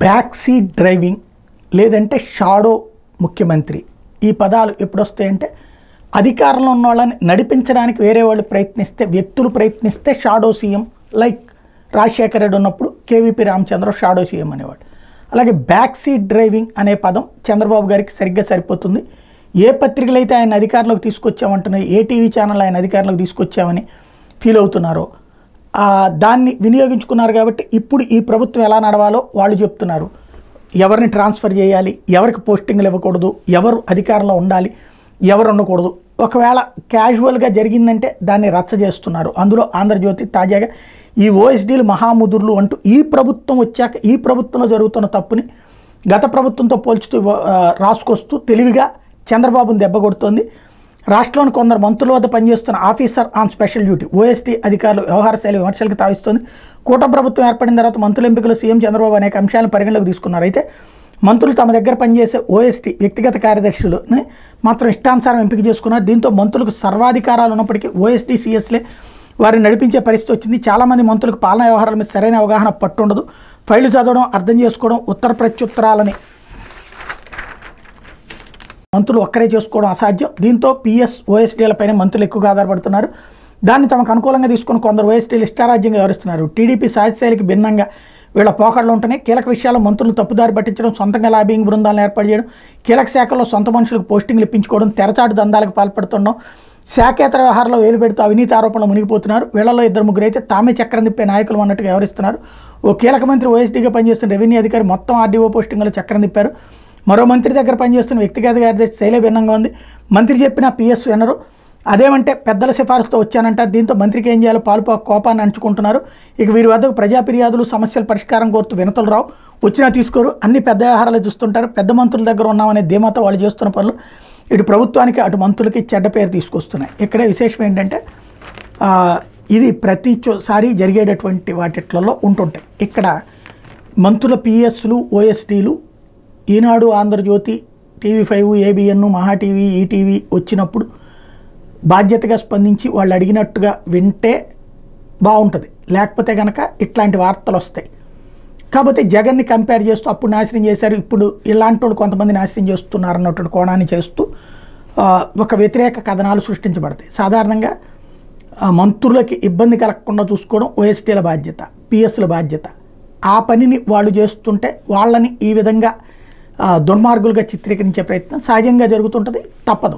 Back seat driving లేదంటే shadow ముఖ్యమంత్రి ఈ పదాలు ఎప్పుడు వస్తాయంటే అధికారంలో ఉన్న వాళ్ళని నడిపించడానికి వేరే వాళ్ళు ప్రయత్నిస్తే వ్యక్తులు ప్రయత్నిస్తే shadow CM like Rajasekhara Reddy ఉన్నప్పుడు కేవీపీ రామచంద్రరావు షాడో సీఎం అనేవాడు. అలాగే బ్యాక్ సీట్ డ్రైవింగ్ అనే పదం చంద్రబాబు గారికి సరిగ్గా సరిపోతుంది. ఏ పత్రికలు అయితే ఆయన అధికారంలోకి తీసుకొచ్చామంటున్నాయి, ఏ టీవీ ఛానల్ ఆయన అధికారంలోకి తీసుకొచ్చామని ఫీల్ అవుతున్నారో దాన్ని వినియోగించుకున్నారు. కాబట్టి ఇప్పుడు ఈ ప్రభుత్వం ఎలా నడవాలో వాళ్ళు చెప్తున్నారు. ఎవరిని ట్రాన్స్ఫర్ చేయాలి, ఎవరికి పోస్టింగ్లు ఇవ్వకూడదు, ఎవరు అధికారంలో ఉండాలి, ఎవరు ఉండకూడదు. ఒకవేళ క్యాజువల్గా జరిగిందంటే దాన్ని రచ్చ చేస్తున్నారు. అందులో ఆంధ్రజ్యోతి తాజాగా ఈ ఓఎస్డీలు మహాముదుర్లు అంటూ ఈ ప్రభుత్వం వచ్చాక ఈ ప్రభుత్వంలో జరుగుతున్న తప్పుని గత ప్రభుత్వంతో పోల్చుతూ రాసుకొస్తూ తెలివిగా చంద్రబాబుని దెబ్బకొడుతోంది. రాష్ట్రంలోని కొందరు మంత్రుల వద్ద పనిచేస్తున్న officer on special duty OSD అధికారులు వ్యవహార శైలి విమర్శలకు తావిస్తోంది. కూటమి ప్రభుత్వం ఏర్పడిన తర్వాత మంత్రుల ఎంపికలు సీఎం చంద్రబాబు అనేక అంశాలను పరిగణలోకి తీసుకున్నారు. అయితే మంత్రులు తమ దగ్గర పనిచేసే ఓఎస్డీ వ్యక్తిగత కార్యదర్శులని మాత్రం ఇష్టానుసారం ఎంపిక చేసుకున్నారు. దీంతో మంత్రులకు సర్వాధికారాలు ఉన్నప్పటికీ ఓఎస్డీ సీఎస్లే వారిని నడిపించే పరిస్థితి వచ్చింది. చాలామంది మంత్రులకు పాలనా వ్యవహారాల మీద సరైన అవగాహన పట్టుండదు. ఫైళ్లు చదవడం, అర్థం చేసుకోవడం, ఉత్తర ప్రత్యుత్తరాలని మంత్రులు ఒక్కరే చేసుకోవడం అసాధ్యం. దీంతో పిఎస్ ఓఎస్డీలపైన మంత్రులు ఎక్కువగా ఆధారపడుతున్నారు. దాన్ని తమకు అనుకూలంగా తీసుకుని కొందరు ఓఎస్డీలు ఇష్టారాజ్యంగా వ్యవహరిస్తున్నారు. టీడీపీ సాహిత్యశైలికి భిన్నంగా వీళ్ళ పోకడలు ఉంటున్నాయి. కీలక విషయాల్లో మంత్రులు తప్పుదారి పట్టించడం, సొంతంగా లాబింగ్ బృందాలను ఏర్పాటు చేయడం, కీలక శాఖల్లో సొంత మనుషులకు పోస్టింగ్లు ఇప్పించుకోవడం, తెరచాటు దందాలకు పాల్పడుతుండడం, శాఖేతర వ్యవహారంలో వేలు పెడుతూ అవినీతి ఆరోపణలు మునిగిపోతున్నారు. వీళ్లలో 2-3 అయితే తామే చక్రం తిప్పే నాయకులు అన్నట్టుగా వ్యవహరిస్తున్నారు. ఓ కీలక మంత్రి ఓఎస్డీగా పనిచేస్తున్న రెవెన్యూ అధికారి మొత్తం ఆర్డీఓ పోస్టింగ్లో చక్రం తిప్పారు. మరో మంత్రి దగ్గర పనిచేస్తున్న వ్యక్తిగత కార్యదర్శి శైలే భిన్నంగా ఉంది. మంత్రి చెప్పిన పిఎస్ వినరు. అదేమంటే పెద్దల సిఫారసుతో వచ్చానంటారు. దీంతో మంత్రికి ఏం చేయాలో కోపాన్ని అంచుకుంటున్నారు. ఇక వీరి వద్దకు ప్రజా ఫిర్యాదులు, సమస్యల పరిష్కారం కోరుతూ వినతులు రావు. వచ్చినా తీసుకోరు. అన్ని పెద్ద వ్యవహారాలు చూస్తుంటారు. పెద్ద మంత్రుల దగ్గర ఉన్నామనే ధీమాతో వాళ్ళు చేస్తున్న పనులు ఇటు ప్రభుత్వానికి అటు మంత్రులకి చెడ్డ పేరు తీసుకొస్తున్నాయి. ఇక్కడే విశేషం ఏంటంటే ఇది ప్రతిసారి జరిగేటటువంటి వాటిట్లలో ఉంటుంటాయి. ఇక్కడ మంత్రుల పిఎస్లు, ఓఎస్డీలు ఈనాడు, ఆంధ్రజ్యోతి, టీవీ5, ఏబిఎన్, మహా టీవీ, ఈటీవీ వచ్చినప్పుడు బాధ్యతగా స్పందించి వాళ్ళు అడిగినట్టుగా వింటే బాగుంటుంది. లేకపోతే కనుక ఇట్లాంటి వార్తలు వస్తాయి. కాకపోతే జగన్ని కంపేర్ చేస్తూ అప్పుడు నాశనం చేశారు, ఇప్పుడు ఇలాంటి వాళ్ళు కొంతమంది నాశనం చేస్తున్నారు అన్నటువంటి కోణాన్ని చేస్తూ ఒక వ్యతిరేక కథనాలు సృష్టించబడతాయి. సాధారణంగా మంత్రులకి ఇబ్బంది కలగకుండా చూసుకోవడం ఓఎస్టీల బాధ్యత, పిఎస్ల బాధ్యత. ఆ పనిని వాళ్ళు చేస్తుంటే వాళ్ళని ఈ విధంగా దుర్మార్గులుగా చిత్రీకరించే ప్రయత్నం సహజంగా జరుగుతుంటుంది. తప్పదు.